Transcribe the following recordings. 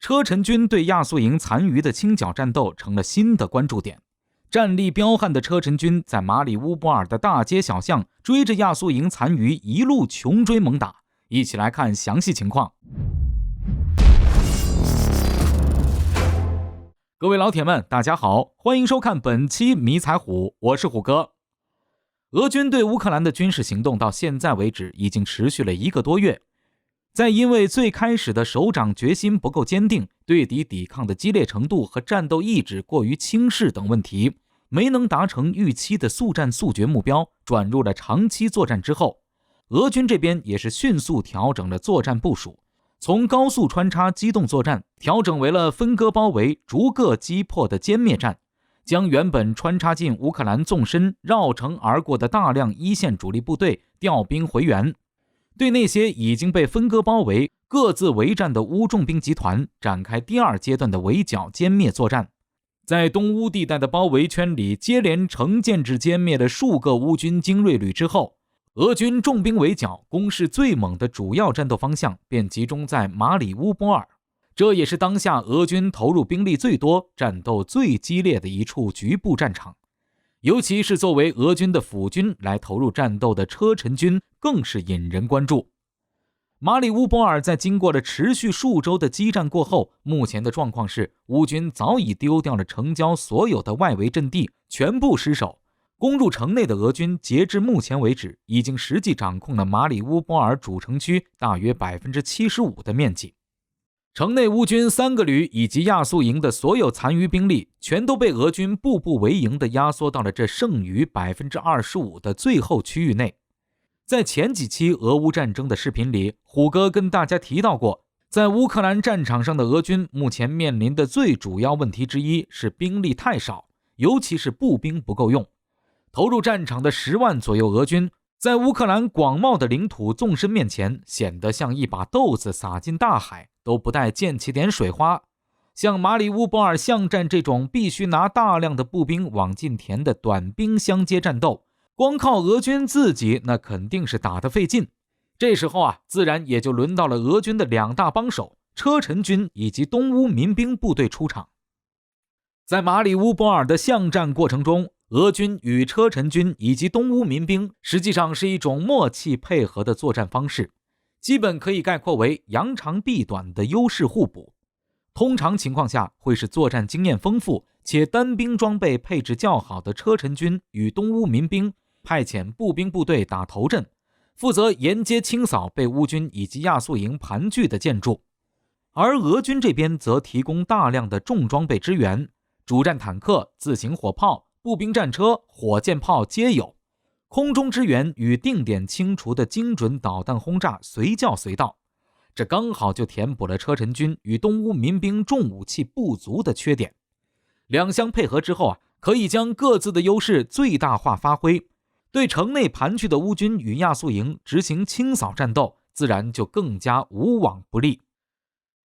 车臣军对亚速营残余的清剿战斗成了新的关注点。战力彪悍的车臣军在马里乌波尔的大街小巷追着亚速营残余一路穷追猛打。一起来看详细情况。各位老铁们，大家好，欢迎收看本期迷彩虎，我是虎哥。俄军对乌克兰的军事行动到现在为止已经持续了1个多月。在因为最开始的首长决心不够坚定，对敌抵抗的激烈程度和战斗意志过于轻视等问题，没能达成预期的速战速决目标，转入了长期作战之后，俄军这边也是迅速调整了作战部署，从高速穿插机动作战调整为了分割包围、逐个击破的歼灭战，将原本穿插进乌克兰纵深绕城而过的大量一线主力部队调兵回援。对那些已经被分割包围、各自为战的乌重兵集团展开第2阶段的围剿歼灭作战。在东乌地带的包围圈里接连成建制歼灭了数个乌军精锐旅之后，俄军重兵围剿攻势最猛的主要战斗方向便集中在马里乌波尔，这也是当下俄军投入兵力最多、战斗最激烈的一处局部战场。尤其是作为俄军的辅军来投入战斗的车臣军更是引人关注。马里乌波尔在经过了持续数周的激战过后，目前的状况是乌军早已丢掉了城郊所有的外围阵地，全部失守。攻入城内的俄军截至目前为止已经实际掌控了马里乌波尔主城区大约 75% 的面积。城内乌军3个旅以及亚速营的所有残余兵力全都被俄军步步为营地压缩到了这剩余 25% 的最后区域内。在前几期俄乌战争的视频里，虎哥跟大家提到过，在乌克兰战场上的俄军目前面临的最主要问题之一是兵力太少，尤其是步兵不够用。投入战场的10万左右俄军在乌克兰广袤的领土纵深面前显得像一把豆子撒进大海，都不带溅起点水花。像马里乌波尔巷战这种必须拿大量的步兵往进填的短兵相接战斗，光靠俄军自己那肯定是打得费劲。这时候自然也就轮到了俄军的2大帮手车臣军以及东乌民兵部队出场。在马里乌波尔的巷战过程中，俄军与车臣军以及东乌民兵实际上是一种默契配合的作战方式，基本可以概括为扬长避短的优势互补。通常情况下会是作战经验丰富且单兵装备配置较好的车臣军与东乌民兵派遣步兵部队打头阵，负责沿街清扫被乌军以及亚速营盘踞的建筑。而俄军这边则提供大量的重装备支援，主战坦克、自行火炮、步兵战车、火箭炮皆有，空中支援与定点清除的精准导弹轰炸随叫随到，这刚好就填补了车臣军与东乌民兵重武器不足的缺点。两相配合之后可以将各自的优势最大化发挥，对城内盘踞的乌军与亚速营执行清扫战斗，自然就更加无往不利。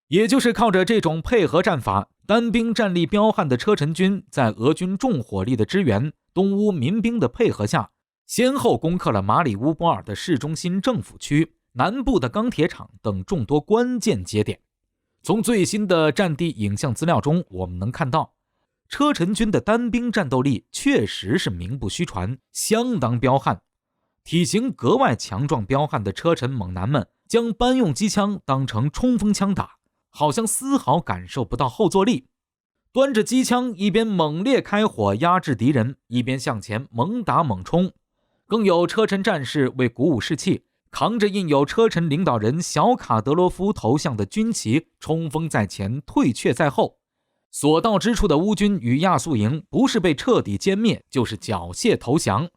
也就是靠着这种配合战法，单兵战力彪悍的车臣军在俄军重火力的支援、东乌民兵的配合下，先后攻克了马里乌波尔的市中心政府区、南部的钢铁厂等众多关键节点。从最新的战地影像资料中，我们能看到，车臣军的单兵战斗力确实是名不虚传，相当彪悍。体型格外强壮彪悍的车臣猛男们将班用机枪当成冲锋枪打，好像丝毫感受不到后坐力，端着机枪一边猛烈开火压制敌人，一边向前猛打猛冲。更有车臣战士为鼓舞士气，扛着印有车臣领导人小卡德罗夫头像的军旗，冲锋在前，退却在后。所到之处的乌军与亚速营不是被彻底歼灭，就是缴械投降，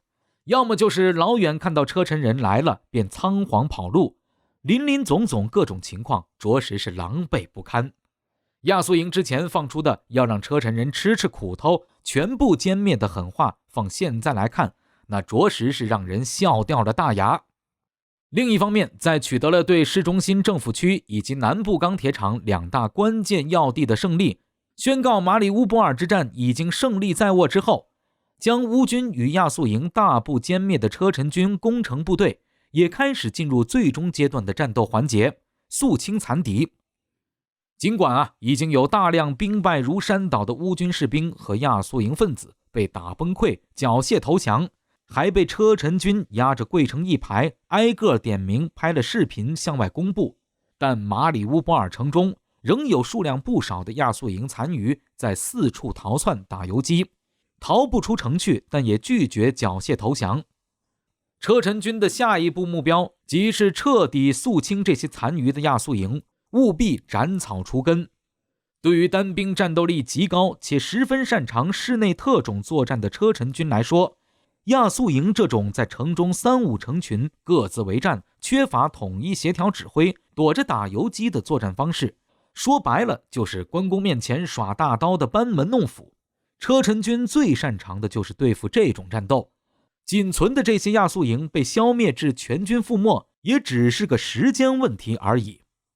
要么就是老远看到车臣人来了便仓皇跑路，林林总总各种情况着实是狼狈不堪。亚速营之前放出的要让车臣人吃吃苦头，全部歼灭的狠话，放现在来看，那着实是让人笑掉了大牙。另一方面，在取得了对市中心政府区以及南部钢铁厂2大关键要地的胜利，宣告马里乌波尔之战已经胜利在握之后，将乌军与亚速营大部歼灭的车臣军攻城部队也开始进入最终阶段的战斗环节，肃清残敌。尽管已经有大量兵败如山倒的乌军士兵和亚速营分子被打崩溃、缴械投降，还被车臣军压着跪成一排，挨个点名拍了视频向外公布，但马里乌波尔城中仍有数量不少的亚速营残余在四处逃窜打游击，逃不出城去，但也拒绝缴械投降。车臣军的下一步目标即是彻底肃清这些残余的亚速营，务必斩草除根。对于单兵战斗力极高且十分擅长室内特种作战的车臣军来说，亚速营这种在城中三五成群各自为战，缺乏统一协调指挥，躲着打游击的作战方式，说白了就是关公面前耍大刀的班门弄斧。车臣军最擅长的就是对付这种战斗，仅存的这些亚速营被消灭至全军覆没，也只是个时间问题而已。